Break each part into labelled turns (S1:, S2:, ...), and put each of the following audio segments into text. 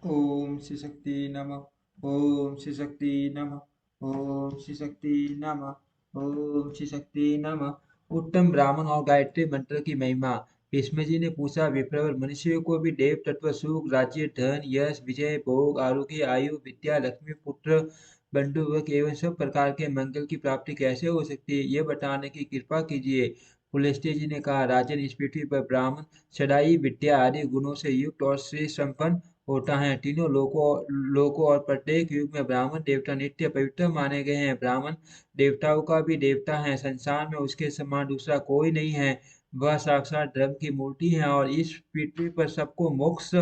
S1: ओम श्री शक्ति नमः। ओम श्री शक्ति नमः। ओम श्री शक्ति नमः। ओम श्री शक्ति नमः। उत्तम ब्राह्मण और गायत्री मंत्र की महिमा। भीष्म जी ने पूछा, विप्रवर, मनुष्य को भी देव तत्व, सुख, राज्य, धन, यश, विजय, भोग, आरोग्य, आयु, विद्या, लक्ष्मी, पुत्र, बंधु वर्ग एवं सब प्रकार के मंगल की प्राप्ति कैसे हो सकती है, ये बताने की कृपा कीजिए। पुलस्त्य जी ने कहा, राजन, इस पृथ्वी पर ब्राह्मण सदाई विद्या आदि गुणों से युक्त और श्री संपन्न होता है। तीनों लोकों और प्रत्येक युग में ब्राह्मण देवता नित्य पवित्र माने गए हैं। ब्राह्मण देवताओं का भी देवता है। संसार में उसके समान दूसरा कोई नहीं है। वह साक्षात धर्म की मूर्ति है और इस पृथ्वी पर सबको मोक्ष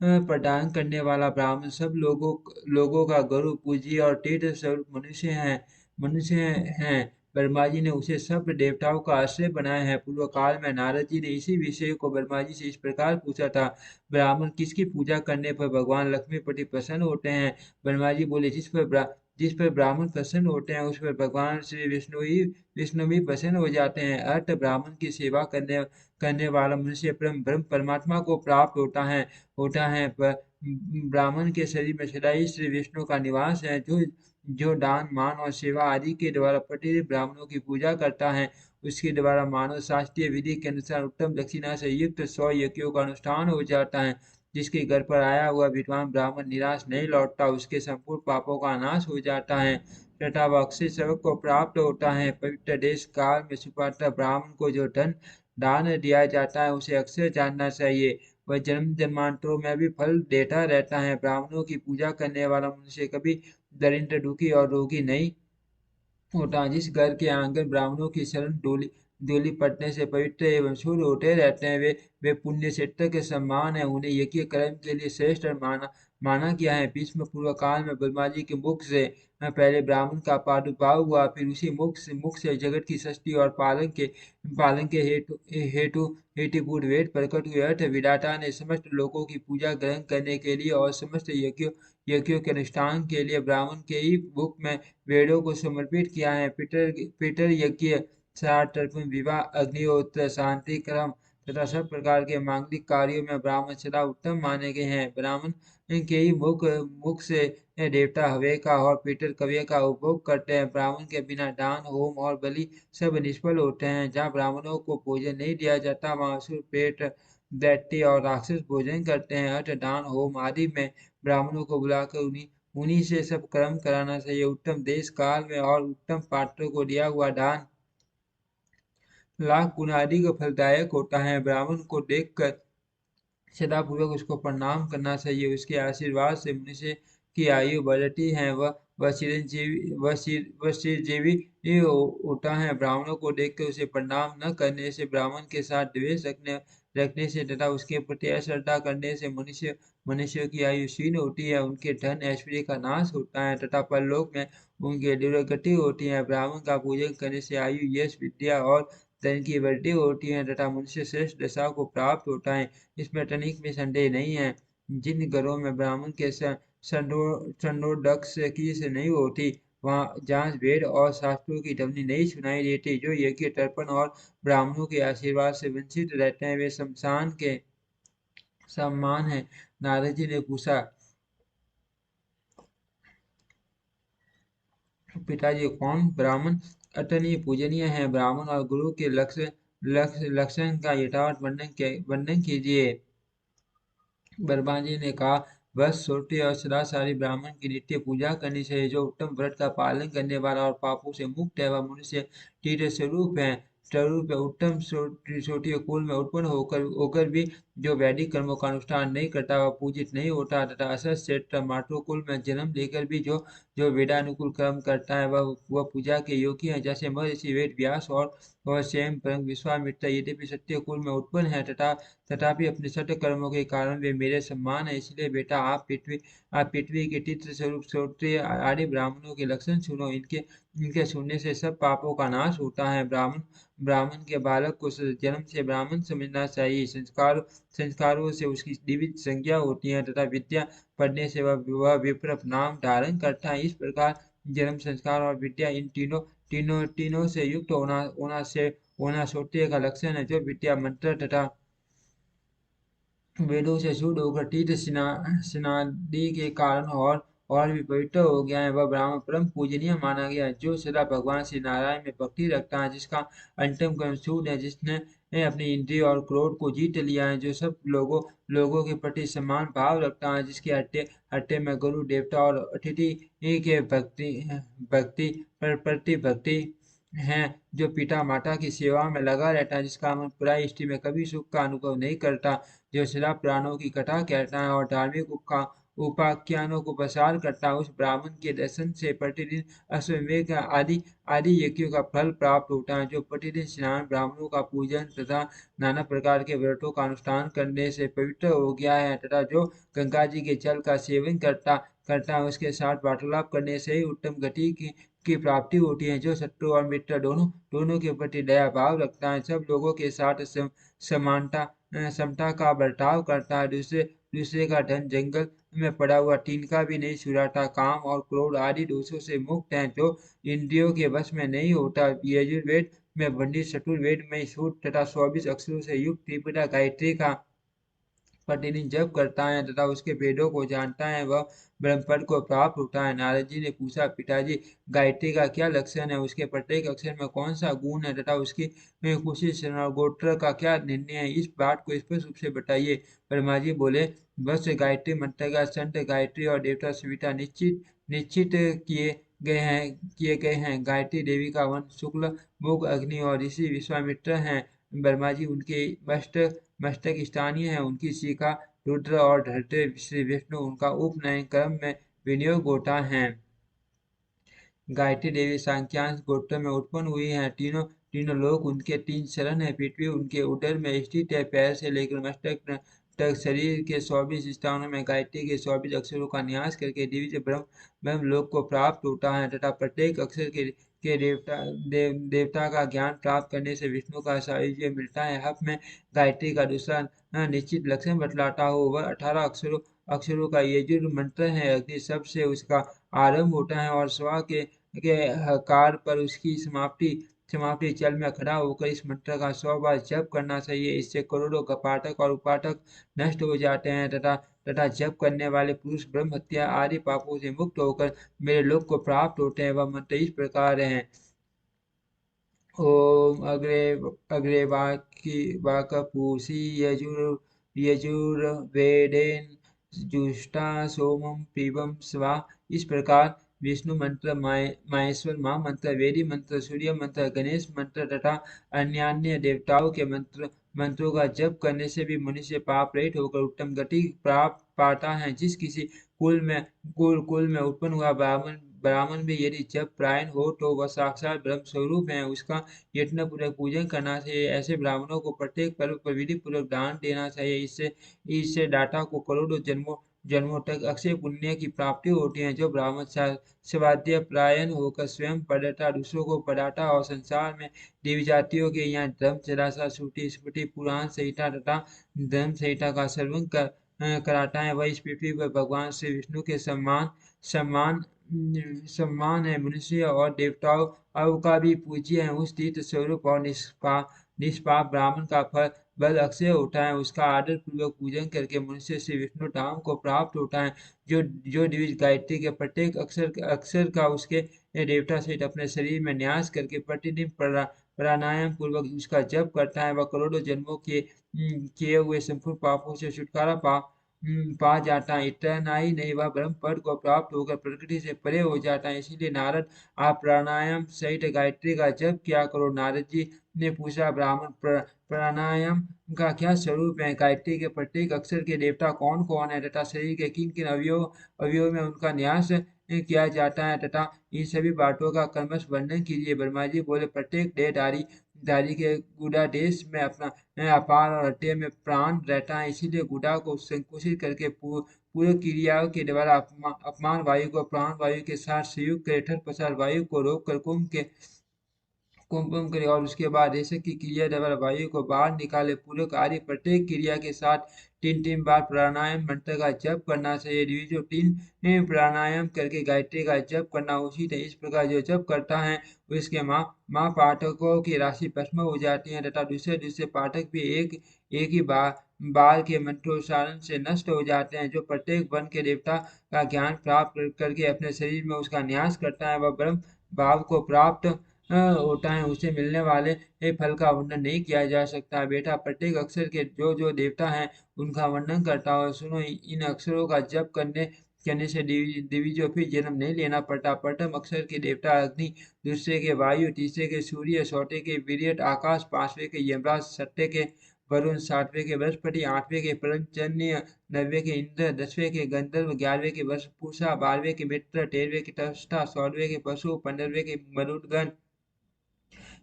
S1: प्रदान करने वाला ब्राह्मण सब लोगों का गुरु, पूज्य और तीर्थ स्वरूप मनुष्य हैं। ब्रह्मा जी ने उसे सब देवताओं का आश्रय बनाया है। पूर्व काल में नारद जी ने इसी विषय को ब्रह्मा जी से इस प्रकार पूछा था, ब्राह्मण किसकी पूजा करने पर भगवान लक्ष्मीपति प्रसन्न होते हैं? ब्रह्मा जी बोले, जिस पर ब्राह्मण प्रसन्न होते हैं उस पर भगवान श्री विष्णु भी प्रसन्न हो जाते हैं। अर्थ, ब्राह्मण की सेवा करने वाला मनुष्य ब्रह्म परमात्मा को प्राप्त होता है। ब्राह्मण के शरीर में सदा ही श्री विष्णु का निवास है। जो दान, मान और सेवा आदि के द्वारा प्रतिदिन ब्राह्मणों की पूजा करता है, उसके द्वारा मानव शास्त्रीय विधि के अनुसार उत्तम दक्षिणा से युक्त 100 यज्ञों का अनुष्ठान हो जाता है। जिसके घर पर आया हुआ विद्वान ब्राह्मण निराश नहीं लौटता, उसके संपूर्ण पापों का नाश हो जाता है तथा वह अक्षय स्वर्ग को प्राप्त होता है। पवित्र देश काल में सुपात्र ब्राह्मण को जो धन दान दिया जाता है, उसे अक्सर जानना चाहिए। वह जन्म जन्मांतरों में भी फल देता रहता है। ब्राह्मणों की पूजा करने वाला मनुष्य कभी दरिद्र, दुखी और रोगी नहीं होता। जिस घर के आंगन ब्राह्मणों की शरण डोली डोली पड़ने से पवित्र एवं शुद्ध होते रहते हैं, वे पुण्य क्षेत्र के समान है। उन्हें यज्ञ कर्म के लिए श्रेष्ठ माना गया है। भीष्म पूर्व काल में ब्रह्मा जी के मुख से पहले ब्राह्मण का प्रादुर्भाव हुआ, फिर उसी मुख से जगत की सृष्टि और पालन के हेतु हेतु हेतुभूत वेद प्रकट हुए। अर्थ, विधाता ने समस्त लोगों की पूजा ग्रहण करने के लिए और समस्त यज्ञों के अनुष्ठान के लिए ब्राह्मण के ही मुख में वेदों को समर्पित किया है। पितर यज्ञ, श्राद्ध, तर्पण, विवाह, अग्निहोत्र, शांति कर्म तथा सब प्रकार के मांगलिक कार्यों में ब्राह्मण सदा उत्तम माने गए हैं। ब्राह्मण के ही मुख से देवता हव्य का और पितर कव्य का उपभोग करते हैं। ब्राह्मण के बिना दान, होम और बलि सब निष्फल होते हैं। जहाँ ब्राह्मणों को भोजन नहीं दिया जाता, वहाँ असुर, पेट, दैत्य और राक्षस भोजन करते हैं। अथ, दान, होम आदि में ब्राह्मणों को बुलाकर उन्हीं से सब कर्म कराना चाहिए। उत्तम देश काल में और उत्तम पात्रों को दिया हुआ दान लाख गुना अधिक फलदायक होता है। ब्राह्मण को देखकर सदापूर्वक उसको प्रणाम करना चाहिए। उसके आशीर्वाद से मनुष्य की आयु बढ़ती है। वह चिरंजीवी ही होता है। ब्राह्मणों को देखकर उसे प्रणाम न करने से, ब्राह्मण के साथ द्वेष रखने से तथा उसके प्रति अश्रद्धा करने से मनुष्य की आयु क्षीण होती है। उनके धन ऐश्वर्य का नाश होता है तथा परलोक में उनकी दुर्गति होती है। ब्राह्मण का पूजन करने से आयु, यश, विद्या और धन की वृद्धि होती है तथा मनुष्य श्रेष्ठ दशा को प्राप्त होता है। इसमें तनिक भी संदेह नहीं है। जिन घरों में ब्राह्मण के संडोदक्ष की से नहीं होती, वहाँ जहाँ वेद और शास्त्रों की ध्वनि नहीं सुनाई देती, जो यज्ञ, तर्पण और ब्राह्मणों के आशीर्वाद से वंचित रहते हैं, वे शमशान के समान है। नारद जी ने पूछा, पिताजी, कौन ब्राह्मण अतनीय पूजनीय है? ब्राह्मण और गुरु के लक्षण का यथार्थ वर्णन कीजिए। ब्रह्मा जी ने कहा, बस श्रोत्रिय और सदाचारी ब्राह्मण की नित्य पूजा करनी चाहिए। जो उत्तम व्रत का पालन करने वाला और पापों से मुक्त है, वह मनुष्य तीर्थ स्वरूप है। उत्तम श्रोत्रिय कुल में उत्पन्न होकर भी जो वैदिक कर्मों का अनुष्ठान नहीं करता, वह पूजित नहीं होता तथा असत श्रेष्ठ मातृकुल में जन्म लेकर भी जो वेदानुकूल कर्म करता है, वह पूजा के योग्य है। जैसे महर्षि वेद व्यास और स्वयं विश्वामित्र यद्यपि सत्य कुल में उत्पन्न है तथापि अपने सत्य कर्मों के कारण वे मेरे समान है। इसलिए बेटा, आप पृथ्वी के तीर्थ स्वरूप श्रोत्रिय आदि ब्राह्मणों के लक्षण सुनो। इनके इनके सुनने से सब पापों का नाश होता है। ब्राह्मण के बालक को जन्म से ब्राह्मण समझना चाहिए। संस्कारों से उसकी दिव्य संज्ञा होती है तथा विद्या पढ़ने से वह विप्र नाम धारण करता है। इस प्रकार जन्म, संस्कार और विद्या, इन तीनों से युक्त होना श्रोत्रिय का लक्षण है। जो विद्या, मंत्र तथा वेदों से शुद्ध होकर तीर्थ स्नादि के कारण और भी पवित्र हो गया है। वह ब्राह्मण परम पूजनीय माना गया है, जो सदा भगवान श्री नारायण में भक्ति रखता है, जिसका अंतिम कर्म शुद्ध है, जिसने अपनी इंद्रिय और क्रोध को जीत लिया है, जो सब लोगों के प्रति समान भाव रखता है, जिसके हट्टे हट्टे में गुरु देवता और अतिथि के भक्ति प्रति भक्ति है, जो पिता माता की सेवा में लगा रहता है, जिसका मन पराई स्त्री में कभी सुख का अनुभव नहीं करता, जो सदा पुराणों की कथा कहता है और धार्मिक उपाख्यानों को प्रसार करता है, उस ब्राह्मण के दर्शन से प्रतिदिन अश्वमेध आदि आदि यज्ञों का फल प्राप्त होता है, जो प्रतिदिन स्नान, ब्राह्मणों का पूजन तथा नाना प्रकार के व्रतों का अनुष्ठान करने से पवित्र हो गया है, तथा जो गंगा जी के जल का सेवन करता है, उसके साथ वार्तालाप करने से ही उत्तम गति की प्राप्ति होती है, जो शत्रु और मित्र दोनों के प्रति दया भाव रखता है, सब लोगों के साथ समानता समता का बर्ताव करता है, दूसरे दूसरे का धन जंगल में पड़ा हुआ तिनका भी नहीं छुड़ाता, काम और क्रोध आदि दोषों से मुक्त है, जो इंद्रियों के वश में नहीं होता, यजुर्वेद में वर्णित चतुर्वेद में सूत्र तथा 24 अक्षरों से युक्त त्रिपुरा गायत्री का प्रतिदिन जप करता है तथा उसके वेदों को जानता है, वह ब्रह्मपद को प्राप्त होता है। नारद जी ने पूछा, पिताजी, गायत्री का क्या लक्षण है? उसके प्रत्येक अक्षर में कौन सा गुण है तथा उसकी कुशी और गोत्र का क्या निर्णय है? इस बात को स्पष्ट रूप से बताइए। ब्रह्मा जी बोले, बस गायत्री मंत्र का संत गायत्री और देवता सविता निश्चित निश्चित किए गए हैं। गायत्री देवी का वंश शुक्ल मुख अग्नि और ऋषि विश्वामित्र हैं। ब्रह्मा जी उनके मस्तक स्थानीय है, उनकी शिखा रुद्र और धरते श्री विष्णु, उनका उपनयन क्रम में विनियोग होता है। गायत्री देवी सांख्यांश गोत्र में उत्पन्न हुई है, तीनों तीनों लोग उनके तीन शरण है, पृथ्वी उनके उदर में स्थित है, पैर से लेकर मस्तक तक शरीर के 24 स्थानों में गायत्री के 24 अक्षरों का न्यास करके दिव्य ब्रह्म लोक को प्राप्त होता है, तथा प्रत्येक अक्षर के देवता का ज्ञान प्राप्त करने से विष्णु का सायुज्य मिलता है। अब मैं गायत्री का दूसरा निश्चित लक्षण बतलाता हूँ। वह 18 अक्षरों का यजुर मंत्र है। अग्नि शब्द से उसका आरंभ होता है और स्वा के हकार पर उसकी समाप्ति चल में खड़ा होकर इस मंत्र का 100 बार जप करना चाहिए। इससे करोड़ों पाठक और उपाठक नष्ट हो जाते हैं तथा जप करने वाले पुरुष ब्रह्म हत्या आदि पापों से मुक्त होकर मेरे लोक को प्राप्त होते हैं। वह मंत्र इस प्रकार है। ओम अग्रे अग्रे वाकपूषी यजुर्वेदेन जुष्टा सोमम पिबम स्वा। इस प्रकार विष्णु मंत्र, माहेश्वर माह मंत्र, वेदी मंत्र, सूर्य मंत्र, गणेश मंत्र तथा अन्य देवताओं के मंत्रों का जप करने से भी मनुष्य पाप रहित होकर उत्तम गति प्राप्त पाता है। जिस किसी कुल में उत्पन्न हुआ ब्राह्मण भी यदि जप परायण हो तो वह साक्षात ब्रह्म स्वरूप है। उसका यत्नपूर्वक पूजन करना चाहिए। ऐसे ब्राह्मणों को प्रत्येक पर्व पर विधि पूर्वक दान देना चाहिए। इससे दाता को करोड़ों जन्मों तक अक्षय पुण्य की प्राप्ति होती है। जो ब्राह्मण स्वाध्याय परायण होकर स्वयं पढ़ता, दूसरों को पढ़ाता और संसार में देवी जातियों के यहाँ धर्म, चरासा, श्रुति, स्मृति, पुराण संहिता तथा धर्म संहिता का श्रवण कराता है, वह इस पृथ्वी पर भगवान श्री विष्णु के सम्मान सम्मान है। मनुष्य और देवताओं का भी पूज्य है। उस तीर्थ स्वरूप और निष्पाप ब्राह्मण का फल बल अक्षय होता है। उसका आदर पूर्वक पूजन करके मनुष्य श्री विष्णु धाम को प्राप्त होता है। जो द्विज गायत्री के प्रत्येक अक्षर का उसके देवता सहित अपने शरीर में न्यास करके प्रतिदिन प्राणायाम पूर्वक उसका जप करता है, वह करोड़ों जन्मों के किए हुए संपूर्ण पापों से छुटकारा पा जाता है। इतना ही नहीं, वह ब्रह्म पद को प्राप्त होकर प्रकृति से परे हो जाता है। इसीलिए नारद, आप प्राणायाम सहित गायत्री का जप किया करो। नारद जी ने पूछा, ब्राह्मण, प्राणायाम का क्या स्वरूप है? गायत्री के प्रत्येक अक्षर के देवता कौन कौन है तथा शरीर के किन किन अवयव में उनका न्यास किया जाता है तथा इन सभी बातों का क्रमश वर्णन कीजिए। ब्रह्मा जी बोले, प्रत्येक देहधारी दारी के गुड़ा देश में अपना अपार और हृदय में प्राण रहता है। इसीलिए गुड़ा को संकुचित करके पूर्व क्रियाओं के द्वारा अपमान वायु को प्राण वायु के साथ संयुक्त कर, इधर पसार वायु को रोक कर कुमकुम करे और उसके बाद रेचक की क्रिया द्वारा वायु को बाहर निकाले। पूरे कार्य प्रत्येक क्रिया के साथ 3 बार प्राणायाम मंत्र का जप करना चाहिए। जो 3 प्राणायाम करके गायत्री का जप करना उचित है। इस प्रकार जो जप करता है उसके माँ पाठकों की राशि भस्म हो जाती है तथा दूसरे दूसरे पाठक भी एक ही बार के मंत्रोच्चारण से नष्ट हो जाते हैं। जो प्रत्येक वन के देवता का ज्ञान प्राप्त करके अपने शरीर में उसका न्यास करता है वह ब्रह्म भाव को प्राप्त होता है। उसे मिलने वाले फल का वर्णन नहीं किया जा सकता। बेटा प्रत्येक अक्षर के जो जो देवता हैं उनका वर्णन करता हो। सुनो, इन अक्षरों का जप करने से दिविजों फिर जन्म नहीं लेना पड़ता। प्रथम अक्षर के देवता अग्नि, दूसरे के वायु, तीसरे के सूर्य, चौथे के वीर्य आकाश, पांचवें के यमराज, छठे के वरुण, सातवें के बृहस्पति, आठवें के पर्जन्य, नौवें के इंद्र, दसवें के गंधर्व, 11वें के वर्षपूषा, 12वें के मित्र, 13वें के त्वष्टा, 16वें के पशु, 15वें के मरुदगण,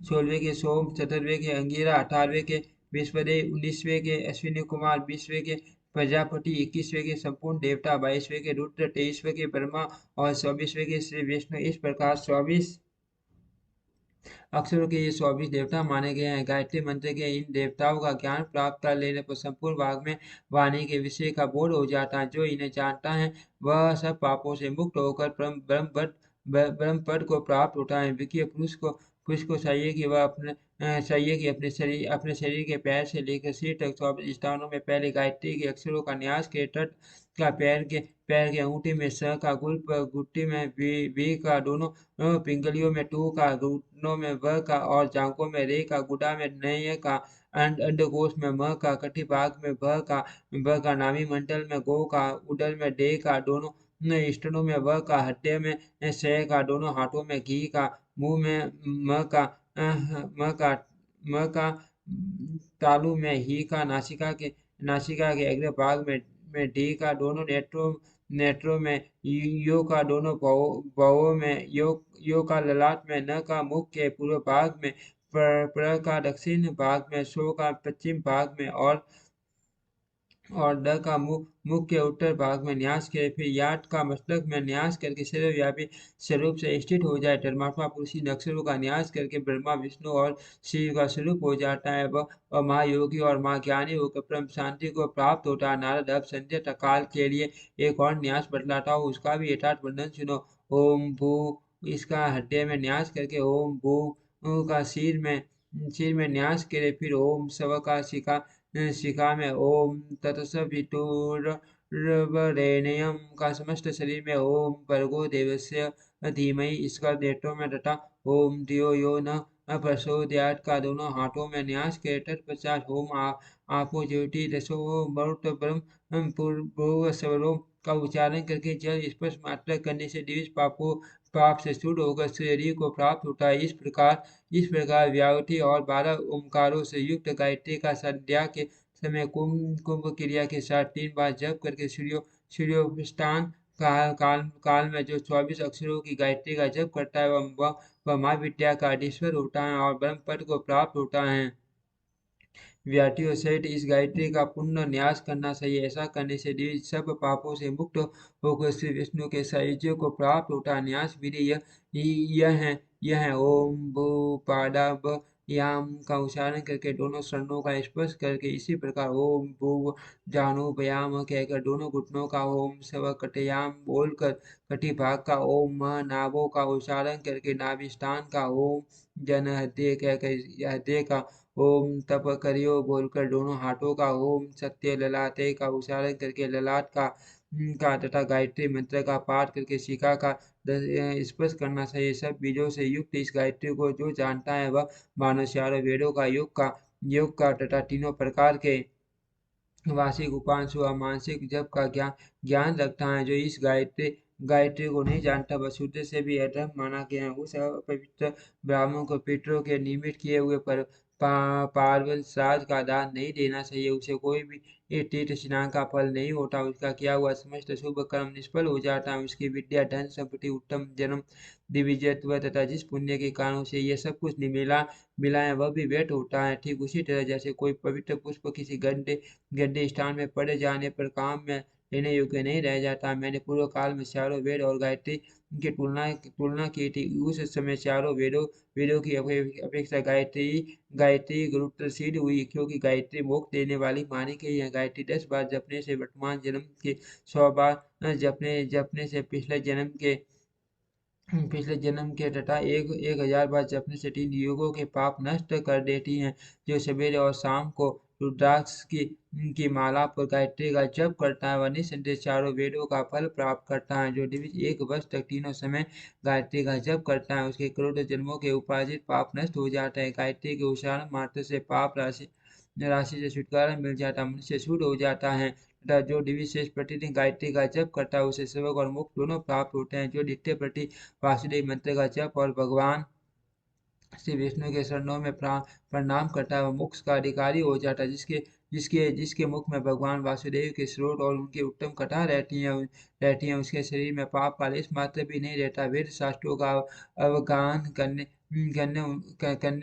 S1: 16वें के सोम, 17वें के अंगिरा, 18वें के विश्वदेव, 19वें के अश्विनी कुमार, 20वें के प्रजापति, 21वें के संपूर्ण देवता, 22वें के रुद्र, 23वें के ब्रह्मा और 24वें के श्री विष्णु। इस प्रकार 24 अक्षरों के ये 24 देवता माने गए हैं। गायत्री मंत्र के इन देवताओं का ज्ञान प्राप्त कर लेने पर संपूर्ण भाग में वाणी के विषय का बोध हो जाता है। जो इन्हें जानता है वह सब पापों से मुक्त होकर ब्रह्म पद को प्राप्त होता है। विज्ञ पुरुष को चाहिए कि वह अपने शरीर के पैर से लेकर सिर तक 24 स्थानों में पहले गायत्री के अक्षरों का न्यास के तट का पैर के अंगूठी में स का, घुट्टी में वी का, दोनों पिंगलियों में टू का, घुटनों में व का और जांघों में रे का, गुदा में नय का, अंडकोश में म का, कटी भाग में ब का, नाभि मंडल में गो का, उदर में डे का, दोनों स्तनों में व का, हड्डे में स का, दोनों हाथों में घी का, मुंह में म का, म का म का, तालू में ही का, नासिका के अग्र भाग में डी का, दोनों नेत्रों में यो का, दोनों भवों में यो का, ललाट में न का, मुख के पूर्व भाग में प्र का, दक्षिण भाग में शो का, पश्चिम भाग में और ड का मुख के उत्तर भाग में न्यास करे। फिर याद का मस्तक में न्यास करके सर्वव्यापी स्वरूप से स्थित हो जाए। धर्मात्मा पुरुष इन अक्षरों का न्यास करके ब्रह्मा, विष्णु और शिव का स्वरूप हो जाता है। वह महायोगी और महाज्ञानी होकर परम शांति को प्राप्त होता है। नारद अब संध्या काल के लिए एक और न्यास बतलाता हूँ, उसका भी यथार्थ वर्णन सुनो। ओम भू, इसका हृदय में न्यास करके ओम भू का सिर में न्यास करे। फिर ओम स्व का शिखा में ओम तत्सवितुर्वरेण्यम का समस्त शरीर में ओम भर्गो देवस्य धीमहि इसका नेत्रों में तथा ओम धियो यो न प्रचोदयात् का दोनों हाथों में न्यास के तत्पश्चात ओम आपो ज्योति रसो मरुत ब्रह्म स्वरों का उच्चारण करके जल स्पर्श मात्र करने से दिव्य पाप से शुद्ध होकर शरीर को प्राप्त होता है। इस प्रकार व्यावृत्ति और 12 ओंकारों से युक्त गायत्री का संध्या के समय कुंभ क्रिया के साथ 3 बार जप करके सूर्योपासना काल में जो 24 अक्षरों की गायत्री का जप करता है वह माँ विद्या का अधीश्वर होता है और ब्रह्म पद को प्राप्त होता है। व्याधियों सहित इस गायत्री का पुण्य न्यास करना चाहिए। ऐसा करने से द्विज सब पापों से मुक्त होकर श्री विष्णु के सायुज्य को प्राप्त होता है। न्यास विधि यह है ओम भू पादाब याम का उच्चारण करके दोनों शरणों का स्पर्श करके इसी प्रकार ओम भू जानुभयाम कहकर दोनों घुटनों का ओम सवकटयाम बोलकर कटी भाग का ओम म नाभों का उच्चारण करके नाभि स्थान का ओम जन हृदय कहकर हृदय का ओम तप करियो बोलकर दोनों हाथों का ओम सत्य ललाटे का उच्चारण करके ललाट का तथा गायत्री मंत्र का पाठ करके शिखा का स्पर्श करना चाहिए। सब बीजों से युक्त इस गायत्री को जो जानता है वह मानव चारों वेदों का योग का तथा तीनों प्रकार के वार्षिक उपांशु और मानसिक जप का ज्ञान रखता है। जो इस गायत्री को नहीं जानता वह शूद्र से भी अधम माना गया है। उस अपवित्र ब्राह्मण को पितरों के निमित्त किए हुए पार्वन श्राद्ध का दान नहीं देना चाहिए। उसे कोई भी तीर्थ स्नान का फल नहीं होता। उसका किया हुआ समस्त शुभ कर्म निष्फल हो जाता है। उसकी विद्या, धन संपत्ति, उत्तम जन्म, दिव्यत्व तथा जिस पुण्य के कारण उसे यह सब कुछ मिला है वह भी व्यर्थ होता है। ठीक उसी तरह जैसे कोई पवित्र पुष्प किसी गंदे स्थान में पड़े जाने पर काम में लेने योग्य नहीं रह जाता। मैंने पूर्व काल में चारों वेद और गायत्री की तुलना की थी। उस समय चारों वेदों की अपेक्षा गायत्री गायत्री गुरुत्व सिद्ध हुई, क्योंकि गायत्री मोक्ष देने वाली मानी गई है। गायत्री 10 बार जपने से वर्तमान जन्म के 100 बार जपने जपने से पिछले जन्म के तथा 1000 बार जपने से 3 युगों के पाप नष्ट कर देती हैं। जो सवेरे और शाम को रुद्राक्ष की माला पर गायत्री का जप करता है वह निसंदेह चारों वेदों का फल प्राप्त करता है। जो दिव्य 1 वर्ष तक तीनों समय गायत्री का जप करता है उसके करोड़ों जन्मों के उपार्जित पाप नष्ट हो जाते हैं। गायत्री के उच्चारण मात्र से पाप राशि राशि से छुटकारा मिल जाता, मनुष्य शुद्ध हो जाता है तथा जो विशेष प्रतिदिन गायत्री का जप करता है उसे स्वर्ग और मोक्ष दोनों प्राप्त होते हैं। जो नित्य प्रति वासुदेव मंत्र का जप और भगवान श्री विष्णु के चरणों में प्रणाम करता है वह मोक्ष का अधिकारी हो जाता है। जिसके मुख में भगवान वासुदेव के स्रोत और उनकी उत्तम कथा रहती हैं उसके शरीर में पाप का लेश मात्र भी नहीं रहता। वेद शास्त्रों का अवगाहन करने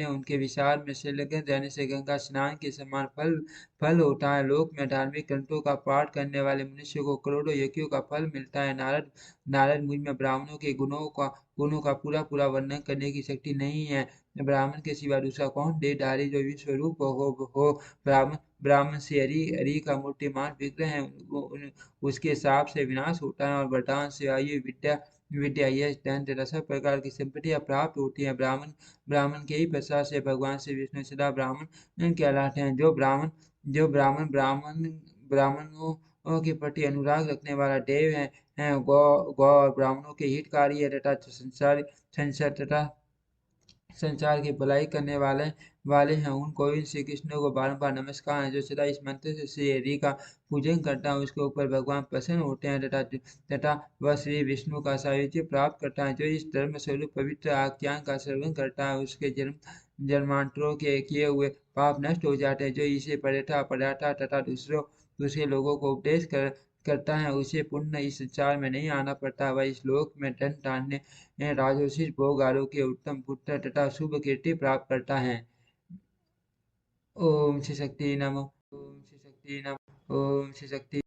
S1: उनके विचार में संलग्न रहने से गंगा स्नान के समान फल होता है। लोक में धार्मिक ग्रंथों का पाठ करने वाले मनुष्य को करोड़ों यज्ञों का फल मिलता है। नारद मुनि में ब्राह्मणों के गुणों का पूरा वर्णन करने की शक्ति नहीं है। ब्राह्मण के सिवा दूसरा कौन देहधारी जो विश्वरूप हो। ब्राह्मण से हरि का मूर्तिमान विग्रह है। उसके शाप से विनाश होता है और वरदान से आयु विद्या यश धन तथा सब प्रकार की संपत्तियां प्राप्त होती है। ब्राह्मण के ही प्रसाद से भगवान श्री विष्णु सदा ब्राह्मण कहलाते हैं। जो ब्राह्मणों के प्रति अनुराग रखने वाला देव है। गौ और ब्राह्मणों के हितकारी है तथा संसार तथा संसार की भलाई करने वाले हैं। उन गोविंद श्री कृष्ण को बारंबार नमस्कार है। जो सदा इस मंत्र से श्री हरि का पूजन करता है उसके ऊपर भगवान प्रसन्न होते हैं तथा वह श्री विष्णु का सायुज्य प्राप्त करता है। जो इस धर्म स्वरूप पवित्र आख्यान का श्रवण करता है उसके जन्मांतरों के किए हुए पाप नष्ट हो जाते हैं। जो इसे पढ़ाता तथा दूसरे लोगों को उपदेश करता है उसे पुण्य इस संसार में नहीं आना पड़ता। वह इस लोक में धन धान्य राजोषिक भोग आरोग्य उत्तम पुत्र तथा शुभ कीर्ति प्राप्त करता है। ओम श्री शक्ति नमः। ओम श्री शक्ति नमः। ओम श्री शक्ति